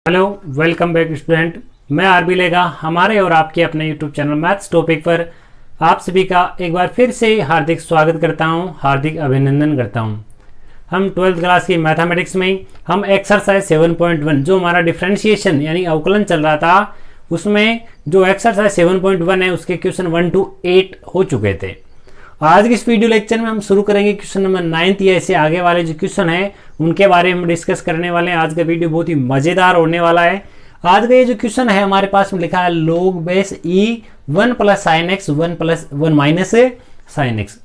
Hello, welcome back student. मैं RB लेगा हमारे और आपके अपने यूट्यूब चैनल मैथ्स टॉपिक पर आप सभी का एक बार फिर से हार्दिक स्वागत करता हूं, हार्दिक अभिनंदन करता हूं। हम 12th क्लास की मैथमेटिक्स में हम एक्सरसाइज 7.1 जो हमारा डिफरेंशिएशन यानी अवकलन चल रहा था, उसमें जो एक्सरसाइज 7.1 है उसके क्वेश्चन 1 to 8 हो चुके थे। आज के इस वीडियो लेक्चर में हम शुरू करेंगे क्वेश्चन नंबर 9 या इससे आगे वाले जो क्वेश्चन है उनके बारे में डिस्कस करने वाले हैं। आज का वीडियो बहुत ही मजेदार होने वाला है। आज का ये जो क्वेश्चन है हमारे पास में लिखा है log base e 1 plus sine x 1 minus sign x.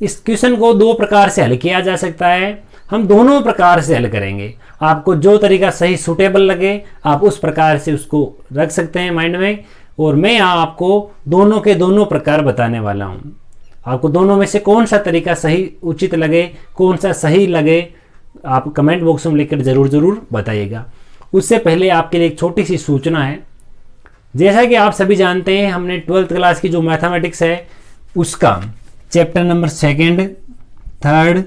इस क्वेश्चन को दो प्रकार से हल किया जा सकता है। हम दोनों प्रकार से हल करेंगे। आपको जो तरीका सही सुटेबल लगे आप उस प्रकार से उसको रख सकते हैं माइंड में, और मैं यहाँ आपको दोनों के दोनों प्रकार बताने वाला हूँ। आपको दोनों में से कौन सा तरीका सही उचित लगे, कौन सा सही लगे, आप कमेंट बॉक्स में लिखकर जरूर बताइएगा। उससे पहले आपके लिए एक छोटी सी सूचना है। जैसा कि आप सभी जानते हैं, हमने 12th क्लास की जो मैथमेटिक्स है उसका chapter number 2nd, 3rd,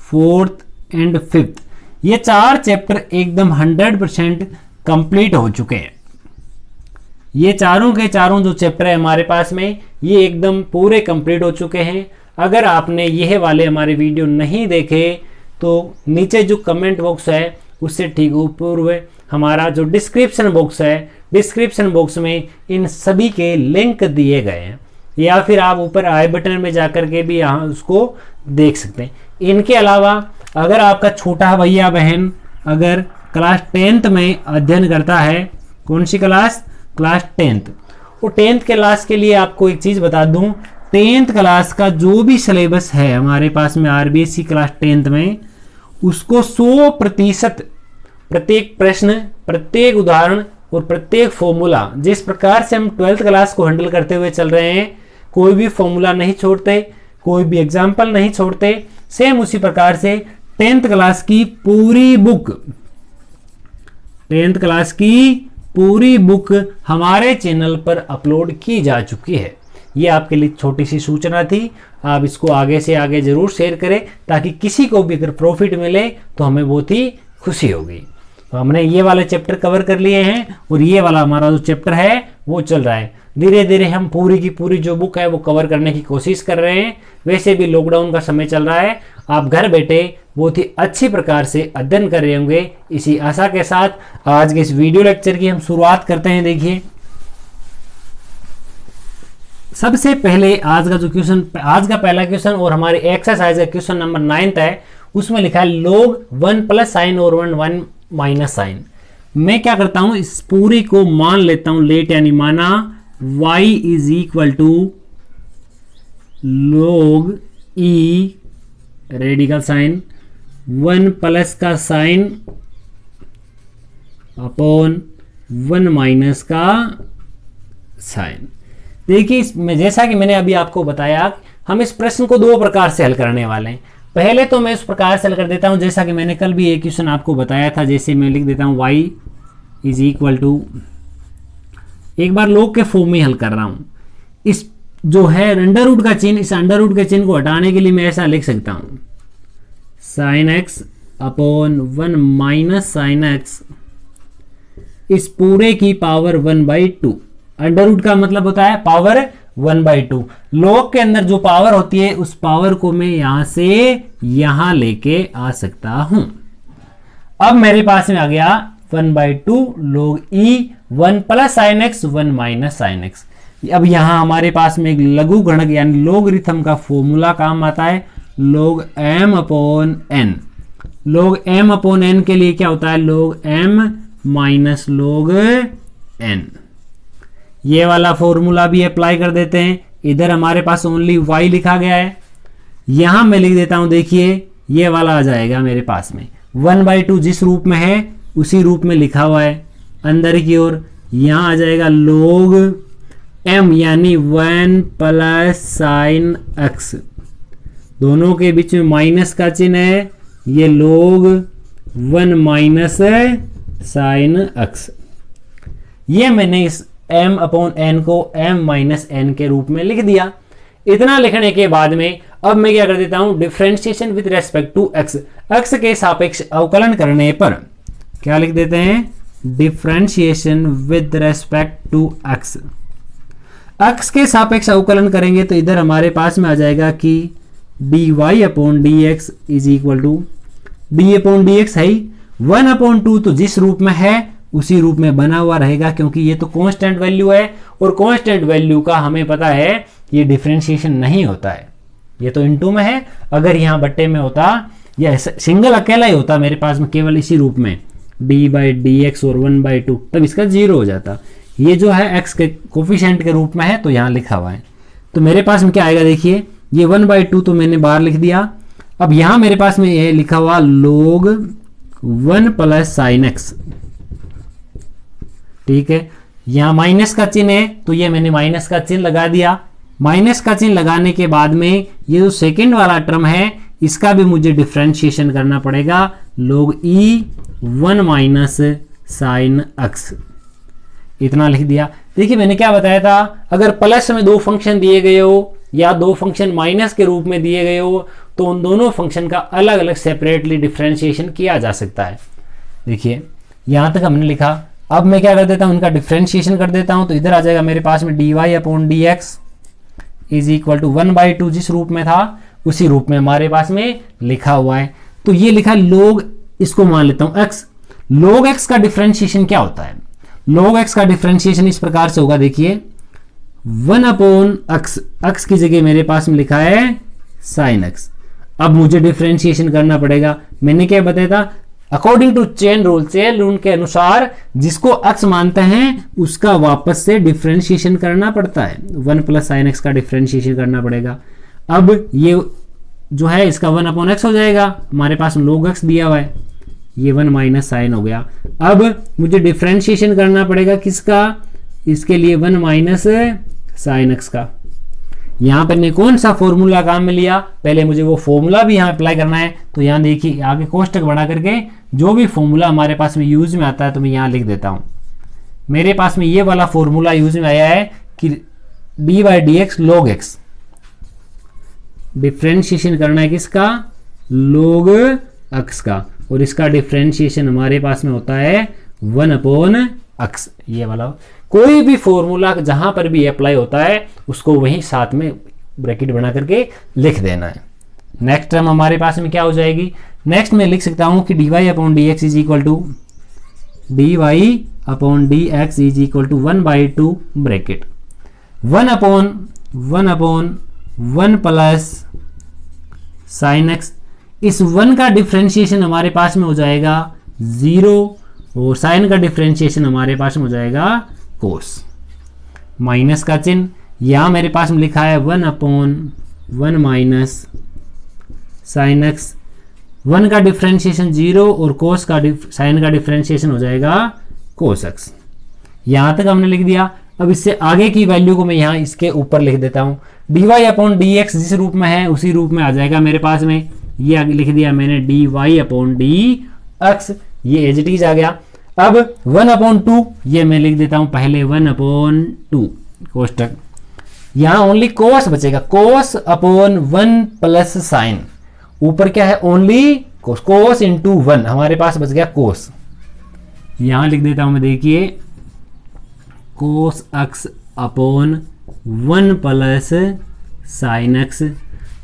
4th and 5th ये 4 चैप्टर एकदम 100% कंप्लीट हो चुके हैं। ये चारों के चारों जो चैप्टर है हमारे पास में ये एकदम पूरे कंप्लीट हो चुके हैं। अगर आपने यह वाले हमारे वीडियो नहीं देखे तो नीचे जो कमेंट बॉक्स है उससे ठीक ऊपर हमारा जो डिस्क्रिप्शन बॉक्स है, डिस्क्रिप्शन बॉक्स में इन सभी के लिंक दिए गए हैं, या फिर आप ऊपर आई बटन में जाकर के भी यहाँ उसको देख सकते हैं। इनके अलावा अगर आपका छोटा भैया बहन अगर क्लास 10th में अध्ययन करता है, कौन सी क्लास टेंथ, और 10th क्लास के लिए आपको एक चीज बता दूं, 10th क्लास का जो भी सिलेबस है हमारे पास में आरबीएससी क्लास 10th में, उसको 100% प्रत्येक प्रश्न, प्रत्येक उदाहरण और प्रत्येक फॉर्मूला, जिस प्रकार से हम 12th क्लास को हैंडल करते हुए चल रहे हैं, कोई भी फॉर्मूला नहीं छोड़ते, कोई भी एग्जाम्पल नहीं छोड़ते, सेम उसी प्रकार से 10th क्लास की पूरी बुक, 10th क्लास की पूरी बुक हमारे चैनल पर अपलोड की जा चुकी है। ये आपके लिए छोटी सी सूचना थी। आप इसको आगे से आगे जरूर शेयर करें ताकि किसी को भी अगर प्रॉफिट मिले तो हमें बहुत ही खुशी होगी। तो हमने ये वाले चैप्टर कवर कर लिए हैं और ये वाला हमारा जो चैप्टर है वो चल रहा है। धीरे धीरे हम पूरी की पूरी जो बुक है वो कवर करने की कोशिश कर रहे हैं। वैसे भी लॉकडाउन का समय चल रहा है, आप घर बैठे बहुत ही अच्छी प्रकार से अध्ययन कर रहे होंगे। इसी आशा के साथ आज के इस वीडियो लेक्चर की हम शुरुआत करते हैं। देखिए, सबसे पहले आज का जो क्वेश्चन, आज का पहला क्वेश्चन और हमारे एक्सरसाइज का क्वेश्चन नंबर 9 है, उसमें लिखा है log 1 प्लस साइन और 1 माइनस साइन। मैं क्या करता हूं, इस पूरी को मान लेता हूं, लेट यानी माना, y is equal to log e radical sine 1 plus का साइन अपॉन 1 माइनस का साइन। देखिए, इसमें जैसा कि मैंने अभी आपको बताया, हम इस प्रश्न को दो प्रकार से हल करने वाले हैं। पहले तो मैं इस प्रकार से हल कर देता हूं जैसा कि मैंने कल भी एक क्वेश्चन आपको बताया था। जैसे मैं लिख देता हूं y इज इक्वल टू, एक बार log के फॉर्म में हल कर रहा हूं। इस जो है अंडर रूट का चिन्ह, इस अंडर रूट के चिन्ह को हटाने के लिए मैं ऐसा लिख सकता हूं, sine x upon 1 minus sign x इस पूरे की पावर 1/2। अंडर रूट का मतलब होता है पावर 1/2। log के अंदर जो पावर होती है उस पावर को मैं यहां से यहां लेके आ सकता हूं। अब मेरे पास में आ गया 1/2 log e 1 plus sine x 1 minus sine x. अब यहां हमारे पास में एक लघु गणक यानी लोगरिथम का फॉर्मूला काम आता है, log m upon n। log m upon n के लिए क्या होता है, log m minus log n। ये वाला फॉर्मूला भी अप्लाई कर देते हैं। इधर हमारे पास ओनली y लिखा गया है, यहां मैं लिख देता हूं। देखिए, ये वाला आ जाएगा मेरे पास में 1/2 जिस रूप में है उसी रूप में लिखा हुआ है अंदर की ओर। यहां आ जाएगा log m यानी 1 प्लस साइन x, दोनों के बीच में माइनस का चिन्ह है, ये log 1 माइनस साइन x। ये मैंने इस m अपॉन n को m माइनस n के रूप में लिख दिया। इतना लिखने के बाद में अब मैं क्या कर देता हूं, differentiation with respect to x, x के सापेक्ष अवकलन करने पर क्या लिख देते हैं, differentiation with respect to x. X के सापेक्ष अवकलन करेंगे तो इधर हमारे पास में आ जाएगा कि dy upon D x is equal to d upon D x है ही 1/2, तो जिस रूप में है उसी रूप में बना हुआ रहेगा, क्योंकि ये तो कांस्टेंट वैल्यू है और कांस्टेंट वैल्यू का हमें पता है ये डिफरेंशिएशन नहीं होता है। ये तो इनटू में है, अगर यहाँ बट्टे में होता या सिंगल अकेला ही होता मेरे पास में केवल इसी रूप में d/dx और 1/2, तब इसका 0 हो जाता। ये जो है x के कोफिशिएंट के रूप में है तो यहाँ लिखा हुआ है, तो मेरे पास में क्या आएगा देखिए, ये 1/2 तो मैंने बाहर लिख दिया। अब यहाँ मेरे पास में ये लिखा हुआ log 1 प्लस साइन एक्स, ठीक है। यहाँ माइनस का चिन्ह है तो ये मैंने माइनस का चिन्ह लगा दिया। माइनस का चिन्ह लगाने के बाद में ये जो सेकेंड वाला टर्म है इसका भी मुझे डिफरेंशिएशन करना पड़ेगा, log e 1 minus sine x, इतना लिख दिया। देखिए मैंने क्या बताया था, अगर प्लस में दो फंक्शन दिए गए हो या दो फंक्शन माइनस के रूप में दिए गए हो तो उन दोनों फंक्शन का अलग अलग सेपरेटली डिफरेंशिएशन किया जा सकता है। देखिए यहां तक हमने लिखा। अब मैं क्या कर देता हूं, उनका डिफरेंशिएशन कर देता हूं, तो इधर आ जाएगा मेरे पास में dy upon D x is equal to 1/2, जिस रूप में था उसी रूप में हमारे पास में लिखा हुआ है। तो ये लिखा log, इसको मान लेता हूं x। log x का डिफरेंशिएशन क्या होता है, log x का डिफरेंशिएशन इस प्रकार से होगा, देखिए 1/x, x की जगह मेरे पास में लिखा है sin x। अब मुझे डिफरेंशिएशन करना पड़ेगा। मैंने क्या बताया था, अकॉर्डिंग टू चेन रूल के अनुसार जिसको x मानते हैं उसका वापस से डिफरेंशिएशन करना पड़ता है। 1 प्लस साइन एक्स का डिफरेंशिएशन करना पड़ेगा। अब ये जो है इसका 1/x हो जाएगा, हमारे पास log x दिया हुआ है, ये 1 माइनस साइन हो गया। अब मुझे डिफरेंशिएशन करना पड़ेगा किसका, इसके लिए 1 माइनस साइन एक्स का। यहाँ पर ने कौन सा फॉर्मूला काम में लिया, पहले मुझे वो फॉर्मूला भी यहाँ अप्लाई करना है। तो यहाँ देखिए आगे कोष्टक बना करके जो भी फॉर्मूला हमारे पास में यूज में आता है तो मैं यहाँ लिख देता हूँ। मेरे पास में ये वाला फॉर्मूला यूज में आया है कि d/dx log x, डिफरेंशिएशन करना है किसका, log x का, और इसका डिफरेंशिएशन हमारे पास में होता है 1/x। ये वाला कोई भी फॉर्मूला जहां पर भी अप्लाई होता है उसको वहीं साथ में ब्रैकेट बना करके लिख देना है। नेक्स्ट टर्म हमारे पास में क्या हो जाएगी, नेक्स्ट मैं लिख सकता हूं कि dy upon D x is equal to dy upon D x is equal to 1/2 ब्रैकेट 1/1 प्लस साइन एक्स। इस 1 का डिफरेंशिएशन हमारे पास में हो जाएगा 0 और साइन का डिफरेंशिएशन हमारे पास में हो जाएगा कोस। माइनस का चिन्ह यहां मेरे पास में लिखा है 1/1 माइनस साइन एक्स। 1 का डिफरेंशिएशन 0 और कोस का साइन का डिफरेंशिएशन हो जाएगा कोस एक्स। यहां तक हमने लिख दिया। अब इससे आगे की वैल्यू को मैं यहां इसके ऊपर लिख देता हूं, dy अपॉन डी एक्स जिस रूप में है उसी रूप में आ जाएगा मेरे पास में। ये आगे लिख दिया मैंने dy अपॉन डी एक्स, ये एज इट इज आ गया। अब 1/2 ये मैं लिख देता हूं पहले 1/2 कोष्टक, यहां ओनली कोस बचेगा, कोस अपॉन 1 प्लस साइन, ऊपर क्या है ओनली कोस, कोस इंटू 1 हमारे पास बच गया कोस। यहां लिख देता हूं मैं, देखिए cos x upon 1 plus sine x.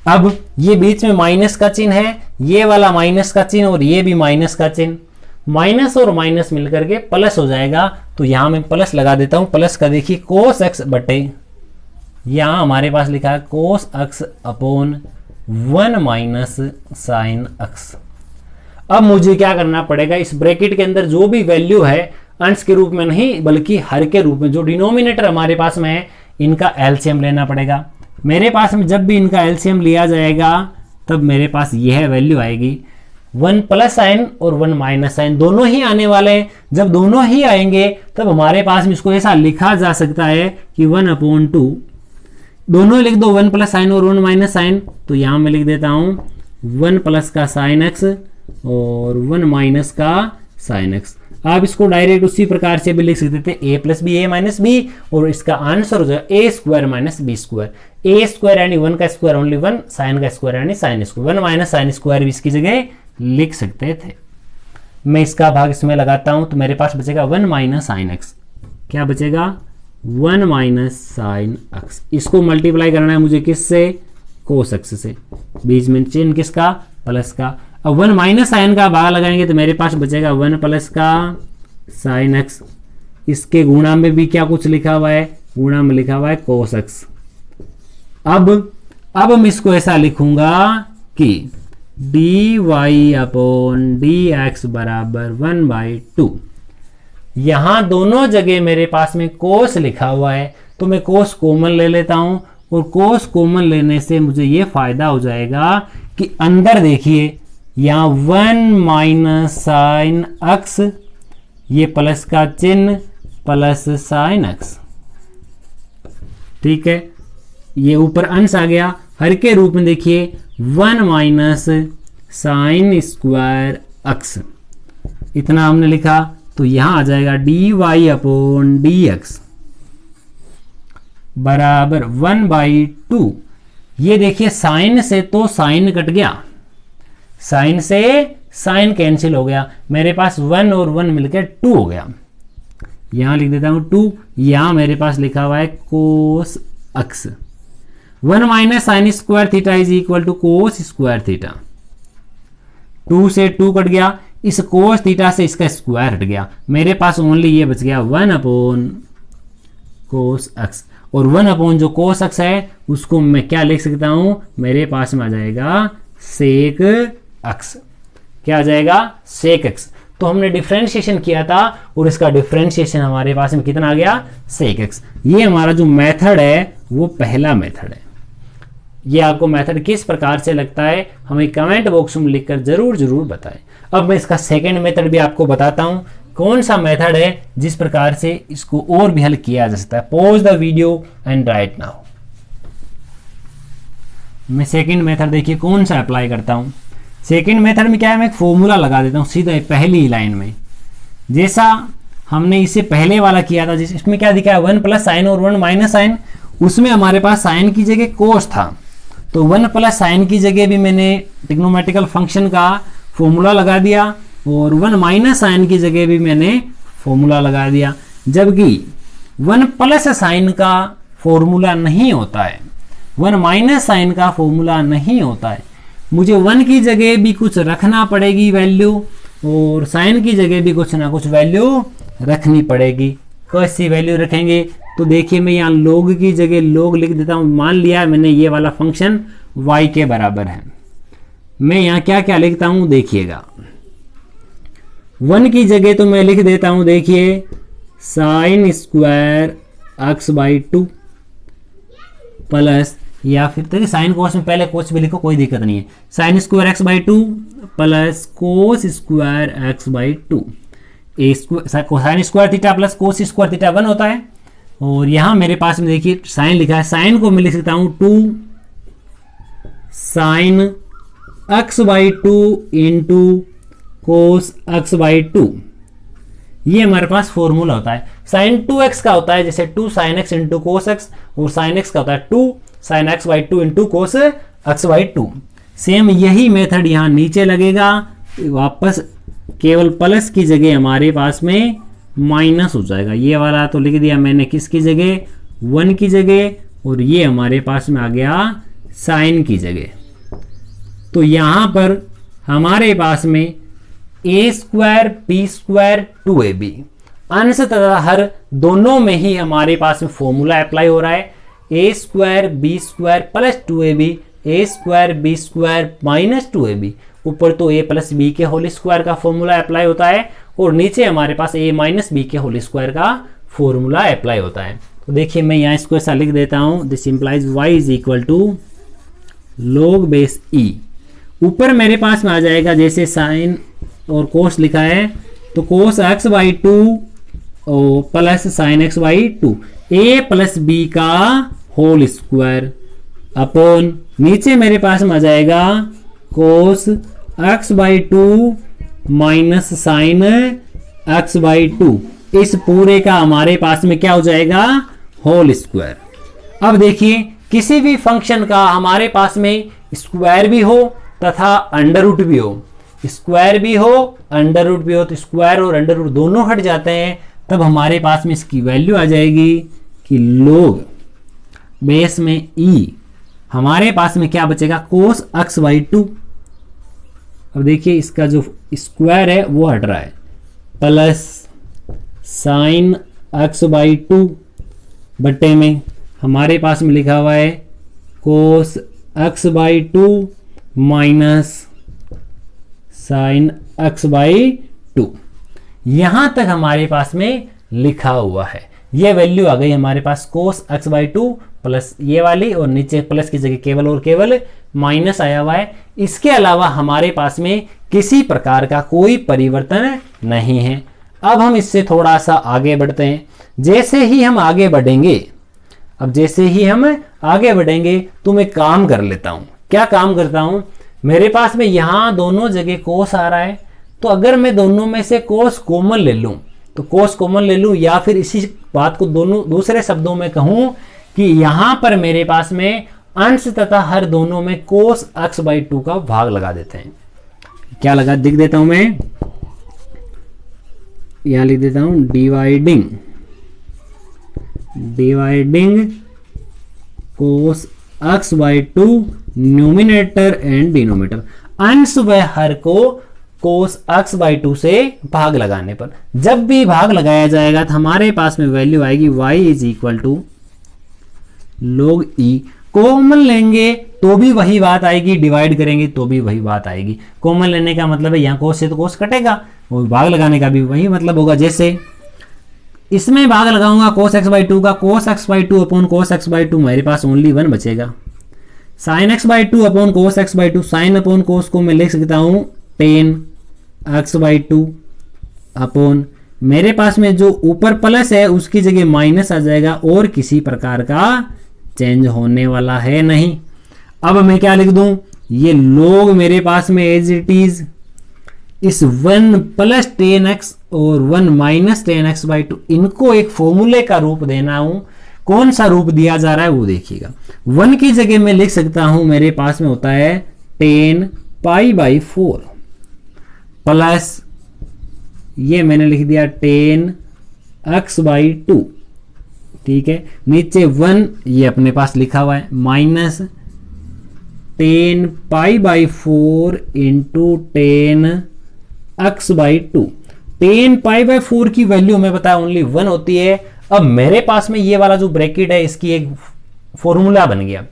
अब ये बीच में माइनस का चिन्ह है, ये वाला माइनस का चिन्ह और ये भी माइनस का चिन्ह, माइनस और माइनस मिलकर के प्लस हो जाएगा। तो यहां मैं प्लस लगा देता हूं। प्लस का देखिए कोस एक्स बटे, यहां हमारे पास लिखा है cos x upon 1 minus sine x. अब मुझे क्या करना पड़ेगा, इस ब्रैकेट के अंदर जो भी वैल्यू है अंश के रूप में नहीं बल्कि हर के रूप में, जो डिनोमिनेटर हमारे पास में है इनका एलसीएम लेना पड़ेगा। मेरे पास में जब भी इनका एलसीएम लिया जाएगा तब मेरे पास यह वैल्यू आएगी 1 प्लस साइन और 1 माइनस साइन, दोनों ही आने वाले हैं। जब दोनों ही आएंगे तब हमारे पास में इसको ऐसा लिखा जा सकता है कि 1/2, दोनों लिख दो 1 प्लस साइन और 1 माइनस साइन। तो यहां मैं लिख देता हूं 1 प्लस का साइन एक्स और 1 माइनस का साइन एक्स। आप इसको डायरेक्ट उसी प्रकार से भी लिख सकते थे a plus b a minus b, और इसका आंसर हो जाएगा a square minus b square. a square यानी 1 का स्क्वायर ओनली 1, साइन का स्क्वायर यानी sine square, 1 minus sine square भी इसकी जगह लिख सकते थे। मैं इसका भाग इसमें लगाता हूं तो मेरे पास बचेगा 1 माइनस साइन एक्स। क्या बचेगा? 1 माइनस साइन एक्स। इसको मल्टीप्लाई करना है मुझे किससे? कोस एक्स से। बीच में चिन्ह किसका? प्लस का। अब 1 माइनस साइन का भाग लगाएंगे तो मेरे पास बचेगा 1 प्लस का साइन एक्स। इसके गुणा में भी क्या कुछ लिखा हुआ है? गुणा में लिखा हुआ है कोस एक्स। अब मैं इसको ऐसा लिखूंगा कि D Y upon D x बराबर 1/2। यहां दोनों जगह मेरे पास में कोस लिखा हुआ है तो मैं कोस कॉमन ले लेता हूं, और कोस कॉमन लेने से मुझे ये फायदा हो जाएगा कि अंदर देखिए यहां 1 माइनस साइन एक्स, ये प्लस का चिन्ह प्लस साइन एक्स। ठीक है, ये ऊपर अंश आ गया। हर के रूप में देखिए 1 माइनस साइन स्क्वायर एक्स, इतना हमने लिखा। तो यहां आ जाएगा d Y upon D x बराबर 1/2। ये देखिए साइन से तो साइन कट गया, साइन से साइन कैंसिल हो गया, मेरे पास 1 और 1 मिलकर 2 हो गया। यहां लिख देता हूं 2। यहां मेरे पास लिखा हुआ है cos x. 1 minus sine square theta is equal to cos square theta. 2 से 2 कट गया, इस कोस थीटा से इसका स्क्वायर हट गया, मेरे पास ओनली ये बच गया 1 अपॉन कोस एक्स। और 1 अपॉन जो कोस एक्स है उसको मैं क्या लिख सकता हूं? मेरे पास में आ जाएगा सेक एक्स। क्या आ जाएगा? Sec x. तो हमने डिफरेंशिएशन किया था और इसका डिफरेंशिएशन हमारे पास में कितना आ गया? Sec x. ये हमारा जो मेथड है वो पहला मेथड है। ये आपको मेथड किस प्रकार से लगता है हमें कमेंट बॉक्स में लिखकर जरूर बताएं। अब मैं इसका सेकंड मेथड भी आपको बताता हूं, कौन सा मेथड है जिस प्रकार से इसको और भी हल किया जा सकता है। Pause the video and right now. मैं सेकंड मेथड देखिए कौन सा अप्लाई करता हूं। सेकंड मेथड में क्या है, मैं एक फॉर्मूला लगा देता हूं सीधा पहली लाइन में, जैसा हमने इससे पहले वाला किया था। इसमें क्या दिखा है? 1 प्लस साइन और 1 माइनस साइन। उसमें हमारे पास साइन की जगह कोस था, तो 1 प्लस साइन की जगह भी मैंने ट्रिग्नोमेट्रिकल फंक्शन का फॉर्मूला लगा दिया, और 1 माइनस साइन की जगह भी मैंने फॉर्मूला लगा दिया। जबकि 1 प्लस साइन का फॉर्मूला नहीं होता है, 1 माइनस साइन का फॉर्मूला नहीं होता है। मुझे 1 की जगह भी कुछ रखना पड़ेगी वैल्यू, और साइन की जगह भी कुछ ना कुछ वैल्यू रखनी पड़ेगी। कैसी वैल्यू रखेंगे? तो देखिए मैं यहाँ लोग की जगह लोग लिख देता हूँ। मान लिया मैंने ये वाला फंक्शन y के बराबर है, मैं यहाँ क्या क्या लिखता हूँ देखिएगा। 1 की जगह तो मैं लिख देता हूँ, देखिए साइन स्क्वायर x/2 प्लस, या फिर देखिए साइन कोस में पहले कोस भी लिखो कोई दिक्कत नहीं है, sine square x/2 plus cos square x/2। Sign square theta plus cos square theta 1 होता है। और यहां मेरे पास में देखिए साइन लिखा है, साइन को मैं लिख सकता हूं 2 sine x/2 into cos x/2। ये हमारे पास फॉर्मूला होता है। साइन 2x का होता है जैसे 2 sine x into cos x, और साइन x का होता है 2 sine x/2 into cos x/2। Same यही मेथड यहां नीचे लगेगा, वापस केवल प्लस की जगह हमारे पास में माइनस हो जाएगा। ये वाला तो लिख दिया मैंने किसकी जगह? 1 की जगह, और ये हमारे पास में आ गया साइन की जगह। तो यहां पर हमारे पास में a² b² 2ab अंश तथा हर दोनों में ही हमारे पास में फॉर्मूला अप्लाई हो रहा है। a² b² plus 2ab, a² b² minus 2ab। ऊपर तो a प्लस बी के होल स्क्वायर का फॉर्मूला अप्लाई होता है, और नीचे हमारे पास a माइनस बी के होल स्क्वायर का फॉर्मूला अप्लाई होता है। तो देखिए मैं यहाँ इसको ऐसा लिख देता हूँ, this implies y is equal to log base e। ऊपर मेरे पास में आ जाएगा जैसे साइन और कोस लिखा है, तो कोस x/2 और plus sine x/2 a plus B का होल स्क्वायर अपॉन, नीचे मेरे पास में आ जाएगा कोस x/2 माइनस साइन x/2। इस पूरे का हमारे पास में क्या हो जाएगा? Whole square. अब देखिए किसी भी फंक्शन का हमारे पास में स्क्वायर भी हो तथा अंडर रूट भी हो, स्क्वायर भी हो अंडर रूट भी हो तो स्क्वायर और अंडर रूट दोनों हट जाते हैं, तब हमारे पास में इसकी वैल्यू आ जाएगी कि log बेस में e, हमारे पास में क्या बचेगा cos x बाई 2। अब देखिए इसका जो स्क्वायर है वो हट रहा है, प्लस साइन x बाई 2 बट्टे में हमारे पास में लिखा हुआ है cos x by 2 minus sine x by 2। यहां तक हमारे पास में लिखा हुआ है, ये वैल्यू आ गई हमारे पास cos x बाई 2 प्लस ये वाली, और नीचे प्लस की जगह केवल और केवल माइनस आया हुआ है। इसके अलावा हमारे पास में किसी प्रकार का कोई परिवर्तन नहीं है। अब हम इससे थोड़ा सा आगे बढ़ते हैं। जैसे ही हम आगे बढ़ेंगे, तो मैं काम कर लेता हूं। क्या काम करता हूं, मेरे पास में यहां दोनों जगह कोस आ रहा है, तो अगर मैं दोनों में से कोस कॉमन ले लूं तो कोस कॉमन ले लूं, या फिर इसी बात को दोनों दूसरे शब्दों में कहूं कि यहां पर मेरे पास में अंश तथा हर दोनों में कोस x बाई 2 का भाग लगा देते हैं। क्या लगा दिख देता हूं मैं, यहां लिख देता हूं dividing cos x by 2 numerator and denominator, अंश व हर को कोस x बाई 2 से भाग लगाने पर। जब भी भाग लगाया जाएगा तो हमारे पास में वैल्यू आएगी y is equal to log e। Common लेंगे तो भी वही बात आएगी, डिवाइड करेंगे तो भी वही बात आएगी। कॉमन लेने का मतलब है यहाँ कोस से तो कोस कटेगा, और भाग लगाने का भी वही मतलब होगा। जैसे इसमें भाग लगाऊंगा cos x बाई 2 का, cos x by 2 upon cos x by 2 मेरे पास ओनली 1 बचेगा। sin x by 2 upon cos x by 2, sine upon कोस को मैं लिख सकता हूं tan x बाई 2 अपॉन, मेरे पास में जो ऊपर प्लस है उसकी जगह माइनस आ जाएगा, और किसी प्रकार का चेंज होने वाला है नहीं। अब मैं क्या लिख दूं, ये log मेरे पास में एज इट इज इस 1 प्लस टेन एक्स और 1 माइनस टेन एक्स बाई 2, इनको एक फॉर्मूले का रूप देना हूं। कौन सा रूप दिया जा रहा है वो देखिएगा। 1 की जगह मैं लिख सकता हूं, मेरे पास में होता है टेन पाई बाई 4 प्लस ये मैंने लिख दिया टेन एक्स बाई 2, ठीक है। नीचे 1 ये अपने पास लिखा हुआ है, minus ten pi by 4 into ten x by 2। Ten pi by 4 की वैल्यू हमें पता है ओनली 1 होती है। अब मेरे पास में ये वाला जो ब्रैकेट है इसकी एक फॉर्मूला बन गया।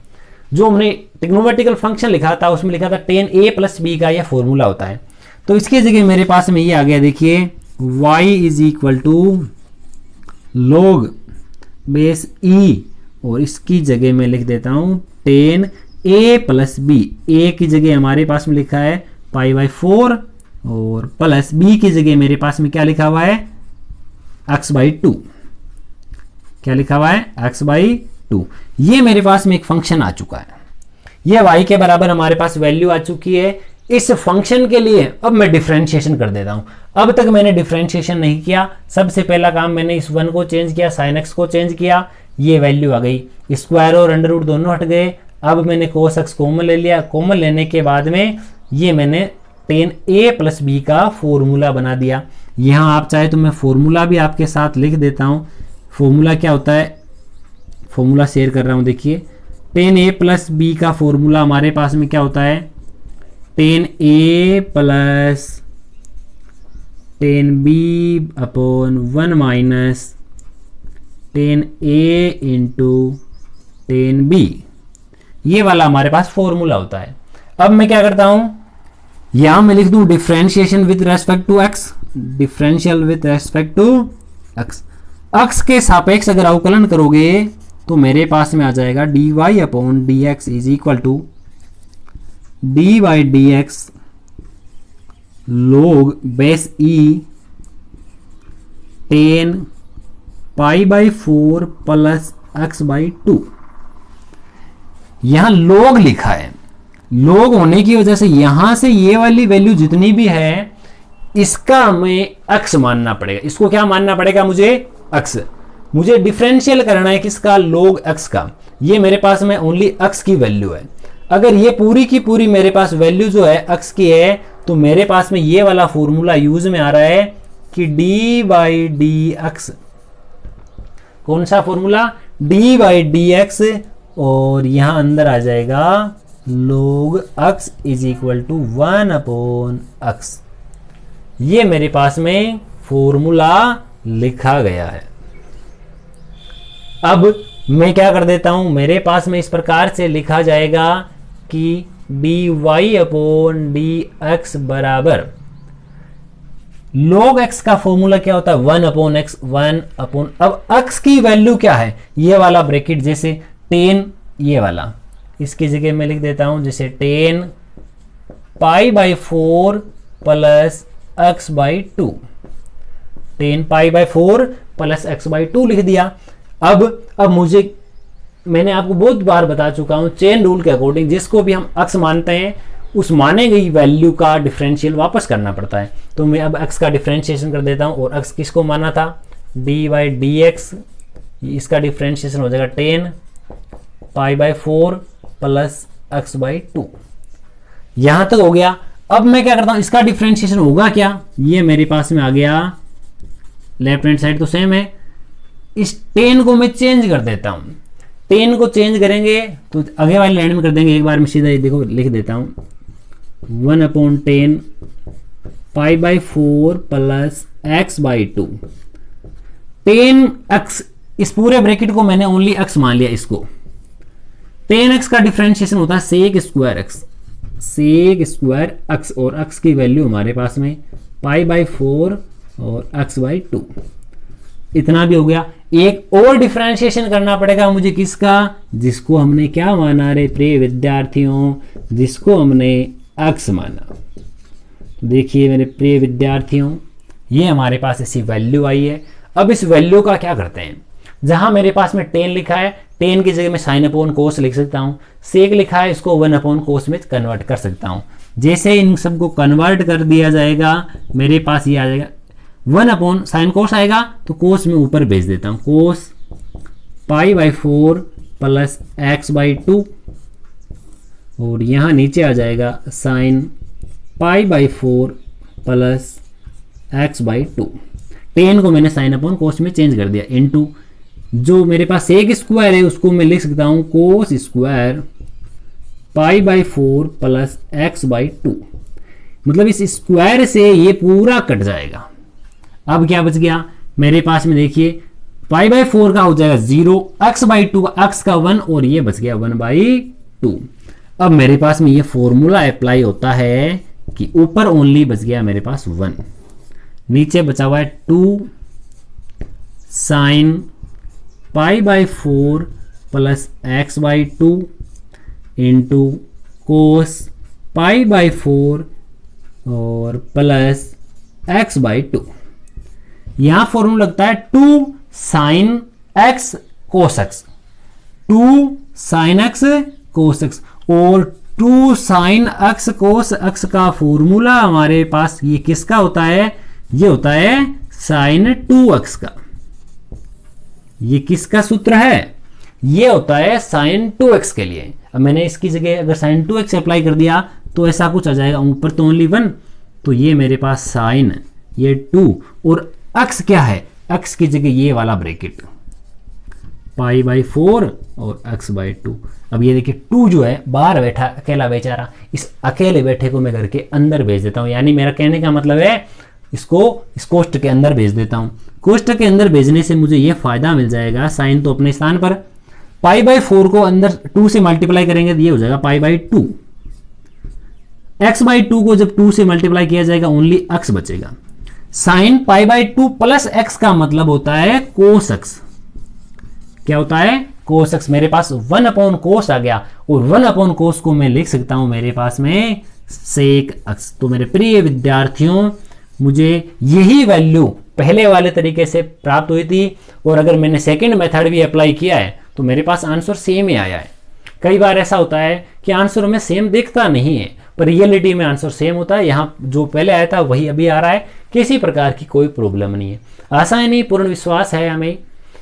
जो हमने ट्रिग्नोमेट्रिकल फंक्शन लिखा था उसमें लिखा था टेन ए प्लस बी का यह फॉर्मूला होता है। तो इसकी जगह मेरे पास में ये आ गया, देखिए y is equal to log base e, और इसकी जगह मैं लिख देता हूं tan a plus b. A की जगह हमारे पास में लिखा है पाई बाई 4, और प्लस बी की जगह मेरे पास में क्या लिखा हुआ है x बाई 2। क्या लिखा हुआ है x बाई 2। ये मेरे पास में एक फंक्शन आ चुका है, यह y के बराबर हमारे पास वैल्यू आ चुकी है। इस फंक्शन के लिए अब मैं डिफरेंशिएशन कर देता हूं। अब तक मैंने डिफरेंशिएशन नहीं किया, सबसे पहला काम मैंने इस 1 को चेंज किया, साइन एक्स को चेंज किया, ये वैल्यू आ गई, स्क्वायर और अंडर रूट दोनों हट गए। अब मैंने कोस एक्स कॉमन ले लिया, कॉमन लेने के बाद में ये मैंने टेन ए प्लस बी का फॉर्मूला बना दिया। यहां आप चाहे तो मैं फॉर्मूला भी आपके साथ लिख देता हूं। फॉर्मूला क्या होता है, फॉर्मूला शेयर कर रहा हूं, देखिए टेन ए प्लस बी का फॉर्मूला हमारे पास में क्या होता है, tan A plus tan B upon 1 minus tan A into tan B, ये वाला हमारे पास फॉर्मूला होता है। अब मैं क्या करता हूं, यहां मैं लिख दूं differentiation with respect to x, differential with respect to x. X के सापेक्ष अगर अवकलन करोगे तो मेरे पास में आ जाएगा d Y upon D x is equal to d by D x log base e tan pi by 4 plus x by 2। यहां log लिखा है, log होने की वजह से यहां से ये वाली वैल्यू जितनी भी है इसका हमें x मानना पड़ेगा। इसको क्या मानना पड़ेगा मुझे, x। मुझे डिफरेंशियल करना है किसका, log x का। ये मेरे पास में ओनली x की वैल्यू है। अगर ये पूरी की पूरी मेरे पास वैल्यू जो है x की है तो मेरे पास में ये वाला फॉर्मूला यूज में आ रहा है कि डी बाई डी एक्स, कौन सा formula, d by D x, और यहां अंदर आ जाएगा log x is equal to 1/x। ये मेरे पास में फॉर्मूला लिखा गया है। अब मैं क्या कर देता हूं, मेरे पास में इस प्रकार से लिखा जाएगा कि dy/dx बराबर log x का फॉर्मूला क्या होता है 1/x, 1/, अब x की वैल्यू क्या है, ये वाला ब्रैकेट, जैसे 10, ये वाला, इसकी जगह मैं लिख देता हूं जैसे 10 π/4 प्लस x/2, 10 π/4 प्लस x/2 लिख दिया। अब मुझे, मैंने आपको बहुत बार बता चुका हूं, चेन रूल के अकॉर्डिंग जिसको भी हम x मानते हैं उस माने गई वैल्यू का डिफरेंशियल वापस करना पड़ता है। तो मैं अब x का डिफरेंशिएशन कर देता हूं, और x किसको माना था, dy/dx, इसका डिफरेंशिएशन हो जाएगा 10 π/4 प्लस x/2। यहां तक हो गया। अब मैं क्या करता हूं, इसका डिफरेंशिएशन होगा क्या, ये मेरे पास में आ गया, लेफ्ट हैंड साइड तो सेम है, इस 10 को मैं चेंज कर देता हूं। 10 को चेंज करेंगे तो आगे वाली लाइन में कर देंगे, एक बार मैं सीधा देखो लिख देता हूं 1/10 π/4 प्लस x/2, 10x, इस पूरे ब्रैकेट को मैंने ओनली x मान लिया। इसको 10x का डिफरेंशिएशन होता है sec square x, sec square x, और x की वैल्यू हमारे पास में π/4 और x/2, इतना भी हो गया। एक और डिफरेंशिएशन करना पड़ेगा मुझे, किसका, जिसको हमने क्या माना रे प्रिय विद्यार्थियों, जिसको हमने x माना। देखिए मेरे प्रिय विद्यार्थियों, ये हमारे पास ऐसी वैल्यू आई है। अब इस वैल्यू का क्या करते हैं, जहां मेरे पास में 10 लिखा है, 10 की जगह में साइन अपॉन कोस लिख सकता हूं, सेक लिखा है, इसको 1/कोस में कन्वर्ट कर सकता हूं। जैसे इन सबको कन्वर्ट कर दिया जाएगा, मेरे पास ये आ जाएगा 1/साइन कोस आएगा, तो कोस में ऊपर भेज देता हूं, कोस π/4 प्लस x/2, और यहां नीचे आ जाएगा साइन π/4 प्लस x/2। 10 को मैंने साइन अपॉन कोस में चेंज कर दिया, इनटू जो मेरे पास सेक स्क्वायर है उसको मैं लिख सकता हूं कोस स्क्वायर π/4 प्लस x/2। मतलब इस स्क्वायर से ये पूरा कट जाएगा। अब क्या बच गया मेरे पास में, देखिए π/4 का हो जाएगा 0, x/2 का x का 1, और ये बच गया 1/2। अब मेरे पास में ये फॉर्मूला अप्लाई होता है कि ऊपर ओनली बच गया मेरे पास 1, नीचे बचा हुआ है 2 साइन π/4 प्लस x/2 इंटू कोस π/4 और प्लस x/2। यहां फॉर्मूला लगता है 2 साइन x कोस x, 2 साइन x कोस x, और 2 साइन x कोस x का फॉर्मूला हमारे पास ये किसका होता है, ये होता है साइन 2x का। ये किसका सूत्र है, ये होता है साइन 2x के लिए। अब मैंने इसकी जगह अगर साइन 2x अप्लाई कर दिया तो ऐसा कुछ आ जाएगा, ऊपर तो ओनली 1, तो ये मेरे पास साइन ये 2, और x क्या है, x की जगह ये वाला ब्रैकेट π/4 और x/2। अब ये देखिए 2 जो है बाहर बैठा अकेला बेचारा, इस अकेले बैठे को मैं घर के अंदर भेज देता हूं, यानी मेरा कहने का मतलब है इसको इस कोष्ठ के अंदर भेज देता हूं। कोष्ठ के अंदर भेजने से मुझे ये फायदा मिल जाएगा, साइन तो अपने स्थान पर, π/4 को अंदर 2 से मल्टीप्लाई करेंगे तो ये हो जाएगा π/2, x/2 को जब 2 से मल्टीप्लाई किया जाएगा ओनली x बचेगा। साइन π/2 प्लस x का मतलब होता है कोस x। क्या होता है, कोस x। मेरे पास 1/कोस आ गया, और 1/कोस को मैं लिख सकता हूं मेरे पास में सेक x। तो मेरे प्रिय विद्यार्थियों, मुझे यही वैल्यू पहले वाले तरीके से प्राप्त हुई थी, और अगर मैंने सेकंड मेथड भी अप्लाई किया है तो मेरे पास आंसर सेम ही आया है। कई बार ऐसा होता है कि आंसर में सेम दिखता नहीं है, पर रियलिटी में आंसर सेम होता है। यहाँ जो पहले आया था वही अभी आ रहा है, किसी प्रकार की कोई प्रॉब्लम नहीं है। आशा नहीं, पूर्ण विश्वास है हमें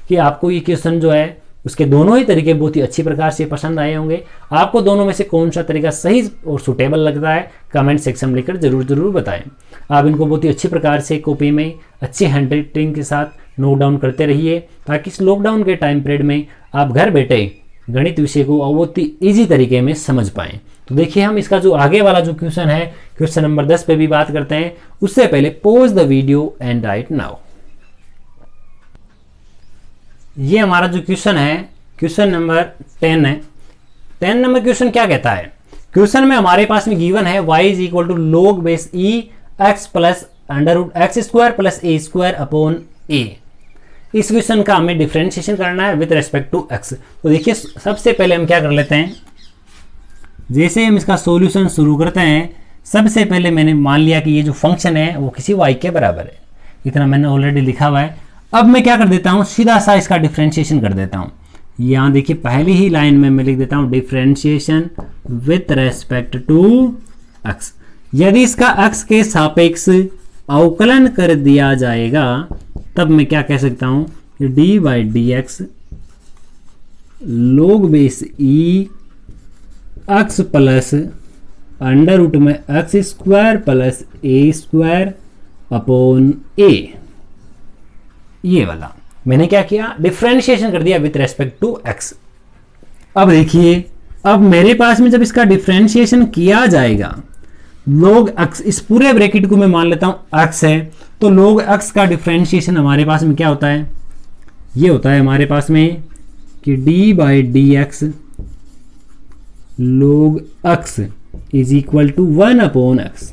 कि आपको ये क्वेश्चन जो है उसके दोनों ही तरीके बहुत ही अच्छी प्रकार से पसंद आए होंगे। आपको दोनों में से कौन सा तरीका सही और सुटेबल लगता है कमेंट सेक्शन में लिखकर जरूर बताएं। आप इनको बहुत ही अच्छी प्रकार से कॉपी में अच्छी हैंडराइटिंग के साथ नोट डाउन करते रहिए, ताकि इस लॉकडाउन के टाइम पीरियड में आप घर बैठे गणित विषय को बहुत ही ईजी तरीके में समझ पाएं। तो देखिए हम इसका जो आगे वाला जो क्वेश्चन है, क्वेश्चन नंबर 10 पे भी बात करते हैं। उससे पहले pause the video and right now. ये हमारा जो क्वेश्चन है, क्वेश्चन नंबर 10 है। 10 नंबर क्वेश्चन क्या कहता है? क्वेश्चन में हमारे पास में गिवन है y is equal to log base e x plus under root X square plus A square upon A. इस क्वेश्चन का हमें डिफरेंशिएशन करना है विद रेस्पेक्ट टू x। तो देखिए सबसे पहले हम क्या कर लेते हैं, जैसे हम इसका सॉल्यूशन शुरू करते हैं, सबसे पहले मैंने मान लिया कि ये जो फंक्शन है वो किसी y के बराबर है, इतना मैंने ऑलरेडी लिखा हुआ है। अब मैं क्या कर देता हूँ, सीधा सा इसका डिफरेंशिएशन कर देता हूँ। यहाँ देखिए पहली ही लाइन में मैं लिख देता हूँ differentiation with respect to x। यदि इसका x के सापेक्ष अवकलन कर दिया जाएगा तब मैं क्या कह सकता हूँ, डी बाई डी एक्स लोग बेस ई एक्स प्लस अंडर रूट में x square plus A square upon A. ये वाला मैंने क्या किया, डिफरेंशिएशन कर दिया विथ रेस्पेक्ट टू x। अब देखिए, अब मेरे पास में जब इसका डिफरेंशिएशन किया जाएगा, log x, इस पूरे ब्रैकेट को मैं मान लेता हूं x है, तो log x का डिफरेंशिएशन हमारे पास में क्या होता है, ये होता है हमारे पास में कि d by D x log x is equal to 1 upon x।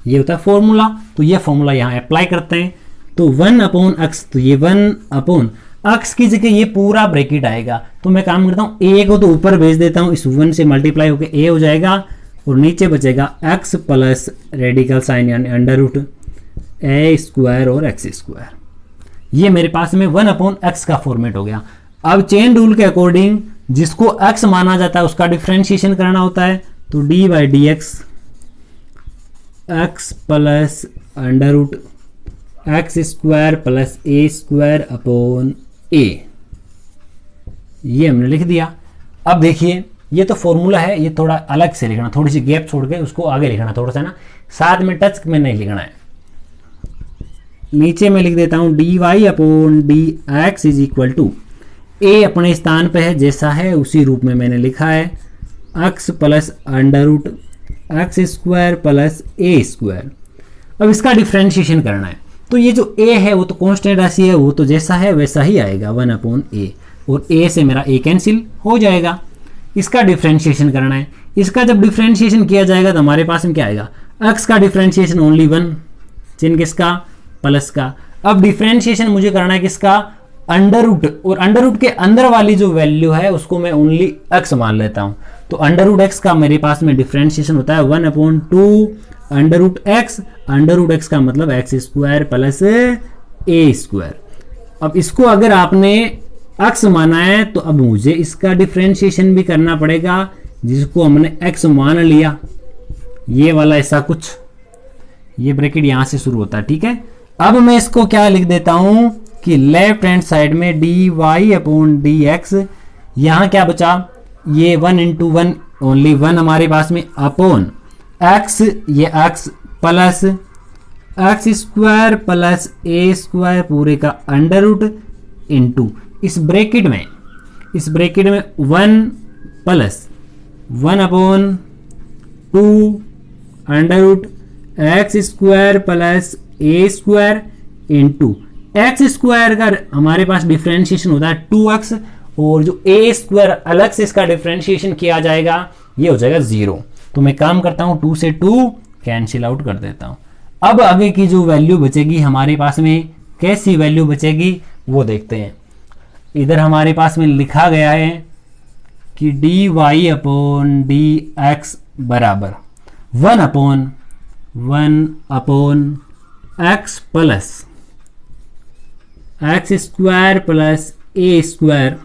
ये होता है फॉर्मूला। तो ये फॉर्मूला यहां अप्लाई करते हैं, तो 1 अपॉन x, तो ये 1 अपॉन x की जगह ये पूरा ब्रैकेट आएगा। तो मैं काम करता हूँ a को तो ऊपर भेज देता हूँ, इस 1 से मल्टीप्लाई होकर a हो जाएगा और नीचे बचेगा x प्लस रेडिकल साइन यानी अंडर रूट ए स्क्वायर और एक्स स्क्वायर। ये मेरे पास में 1 अपॉन x का फॉर्मेट हो गया। अब चेन रूल के अकॉर्डिंग जिसको x माना जाता है उसका डिफरेंशिएशन करना होता है, तो d by D X X plus under root X square plus A square upon A, ये हमने लिख दिया। अब देखिए ये तो फॉर्मूला है, ये थोड़ा अलग से लिखना, थोड़ी सी गैप छोड़ के उसको आगे लिखना, थोड़ा सा ना साथ में टच में नहीं लिखना है। नीचे में लिख देता हूं D Y upon D x is equal to, A अपने स्थान पे है जैसा है उसी रूप में मैंने लिखा है, X plus under root X square plus ए स्क्वायर। अब इसका डिफरेंशिएशन करना है, तो ये जो a है वो तो कांस्टेंट राशि है, वो तो जैसा है वैसा ही आएगा 1 अपॉन ए, और a से मेरा a कैंसिल हो जाएगा। इसका डिफरेंशिएशन करना है, इसका जब डिफरेंशिएशन किया जाएगा तो हमारे पास में क्या आएगा, x का डिफरेंशिएशन ओनली 1, चिन्ह किसका, प्लस का। अब डिफरेंशिएशन मुझे करना है किसका, अंडर रूट, और अंडर रूट के अंदर वाली जो वैल्यू है उसको मैं ओनली x मान लेता हूं। तो अंडर रूट x का मेरे पास में डिफरेंशिएशन होता है 1 upon 2 under root x. Under root x का मतलब एक्स स्क्वायर प्लस ए स्क्वायर। अब इसको अगर आपने x माना है तो अब मुझे इसका डिफरेंशिएशन भी करना पड़ेगा, जिसको हमने x मान लिया, ये वाला ऐसा कुछ, ये ब्रैकेट यहां से शुरू होता है, ठीक है। अब मैं इसको क्या लिख देता हूं कि लेफ्ट हैंड साइड में d Y upon D x, यहां क्या बचा, ये 1 इंटू 1 ओनली 1 हमारे पास में अपॉन x, ये x plus X square plus ए स्क्वायर पूरे का अंडर रूट इंटू इस ब्रैकेट में 1 plus 1 upon 2 under root X square plus ए स्क्वायर इंटू एक्स स्क्वायर का हमारे पास डिफरेंशिएशन होता है 2x, और जो ए स्क्वायर अलग से इसका डिफरेंशिएशन किया जाएगा ये हो जाएगा 0। तो मैं काम करता हूं 2 से 2 कैंसिल आउट कर देता हूं। अब आगे की जो वैल्यू बचेगी हमारे पास में, कैसी वैल्यू बचेगी वो देखते हैं। इधर हमारे पास में लिखा गया है कि D Y upon D x बराबर 1 upon X plus X square plus ए स्क्वायर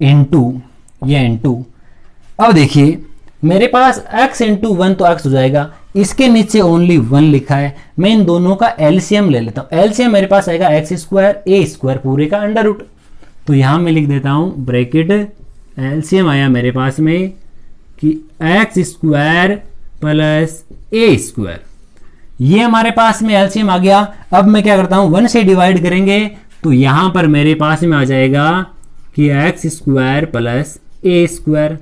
इंटू ये इंटू। अब देखिए मेरे पास x इंटू 1 तो x हो जाएगा, इसके नीचे ओनली 1 लिखा है, मैं इन दोनों का एलसीएम ले लेता हूं। एलसीएम मेरे पास आएगा एक्स स्क्वायर ए स्क्वायर पूरे का अंडर रूट, तो यहाँ मैं लिख देता हूँ ब्रैकेट, एलसीएम आया मेरे पास में कि एक्स स्क्वायर प्लस ए स्क्वायर, ये हमारे पास में एलसीएम आ गया। अब मैं क्या करता हूँ, 1 से डिवाइड करेंगे तो यहाँ पर मेरे पास में आ जाएगा कि एक्स स्क्वायर प्लस ए स्क्वायर,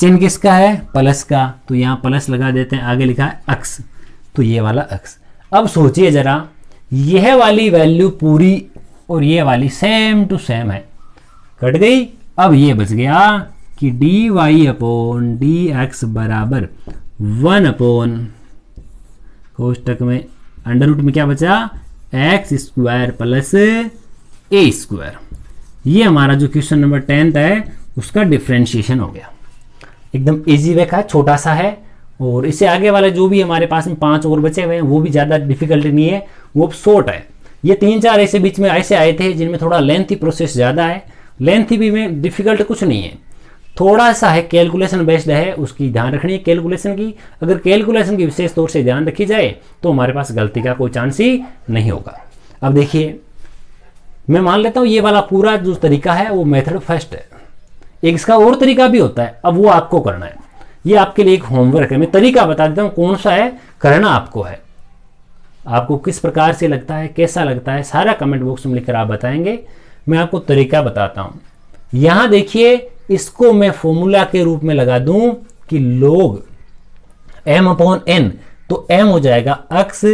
चिन्ह किसका है, प्लस का, तो यहाँ प्लस लगा देते हैं, आगे लिखा है अक्स, तो ये वाला अक्स। अब सोचिए जरा, यह वाली वैल्यू पूरी और ये वाली सेम टू सेम है, कट गई। अब ये बच गया कि D Y upon D x बराबर 1 अपॉन कोष्टक में अंडर रूट में क्या बचा, एक्स स्क्वायर प्लस ए स्क्वायर। ये हमारा जो क्वेश्चन नंबर 10 है उसका डिफ्रेंशिएशन हो गया। एकदम इजी वे का, छोटा सा है, और इससे आगे वाले जो भी हमारे पास में 5 और बचे हुए हैं वो भी ज़्यादा डिफिकल्टी नहीं है, वो शॉर्ट है। ये 3-4 ऐसे बीच में ऐसे आए थे जिनमें थोड़ा लेंथी प्रोसेस ज़्यादा है, लेंथी भी में डिफिकल्ट कुछ नहीं है, थोड़ा सा है, कैलकुलेशन बेस्ड है, उसकी ध्यान रखनी है कैलकुलेशन की। अगर कैलकुलेशन की विशेष तौर से ध्यान रखी जाए तो हमारे पास गलती का कोई चांस ही नहीं होगा। अब देखिए, मैं मान लेता हूँ ये वाला पूरा जो तरीका है वो मेथड फर्स्ट है, एक इसका और तरीका भी होता है, अब वो आपको करना है, ये आपके लिए एक होमवर्क है। मैं तरीका बता देता हूँ कौन सा है, करना आपको है, आपको किस प्रकार से लगता है, कैसा लगता है, सारा कमेंट बॉक्स में लिखकर आप बताएंगे। मैं आपको तरीका बताता हूँ। यहाँ देखिए, इसको मैं फॉर्मूला के रूप में लगा दूं कि log m अपॉन n, तो m हो जाएगा x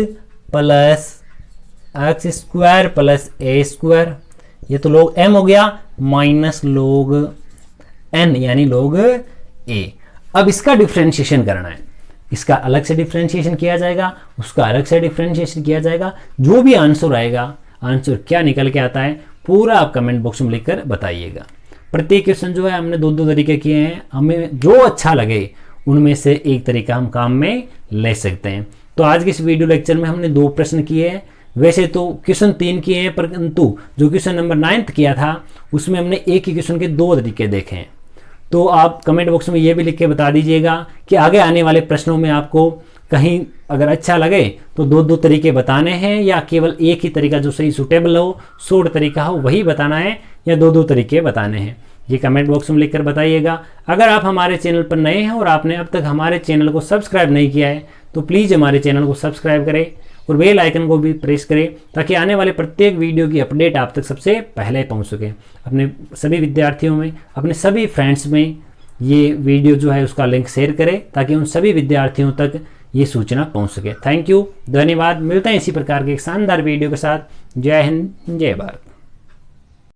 plus X square plus ए स्क्वायर, ये तो log m हो गया, माइनस log n यानी log a। अब इसका डिफ्रेंशिएशन करना है, इसका अलग से डिफ्रेंशिएशन किया जाएगा, उसका अलग से डिफ्रेंशिएशन किया जाएगा, जो भी आंसर आएगा, आंसर क्या निकल के आता है पूरा आप कमेंट बॉक्स में लिखकर बताइएगा। प्रत्येक क्वेश्चन जो है हमने 2-2 तरीके किए हैं, हमें जो अच्छा लगे उनमें से एक तरीका हम काम में ले सकते हैं। तो आज के इस वीडियो लेक्चर में हमने 2 प्रश्न किए हैं, वैसे तो क्वेश्चन 3 किए हैं, परंतु जो क्वेश्चन नंबर 9 किया था उसमें हमने एक ही क्वेश्चन के 2 तरीके देखे हैं। तो आप कमेंट बॉक्स में ये भी लिख के बता दीजिएगा कि आगे आने वाले प्रश्नों में आपको कहीं अगर अच्छा लगे तो 2-2 तरीके बताने हैं, या केवल एक ही तरीका जो सही सूटेबल हो, शॉर्ट तरीका हो वही बताना है, या 2-2 तरीके बताने हैं, ये कमेंट बॉक्स में लिखकर बताइएगा। अगर आप हमारे चैनल पर नए हैं और आपने अब तक हमारे चैनल को सब्सक्राइब नहीं किया है तो प्लीज़ हमारे चैनल को सब्सक्राइब करें और बेल आइकन को भी प्रेस करें, ताकि आने वाले प्रत्येक वीडियो की अपडेट आप तक सबसे पहले पहुंच सके। अपने सभी विद्यार्थियों में, अपने सभी फ्रेंड्स में ये वीडियो जो है उसका लिंक शेयर करें, ताकि उन सभी विद्यार्थियों तक ये सूचना पहुंच सके। थैंक यू, धन्यवाद। मिलते हैं इसी प्रकार के एक शानदार वीडियो के साथ। जय हिंद, जय भारत।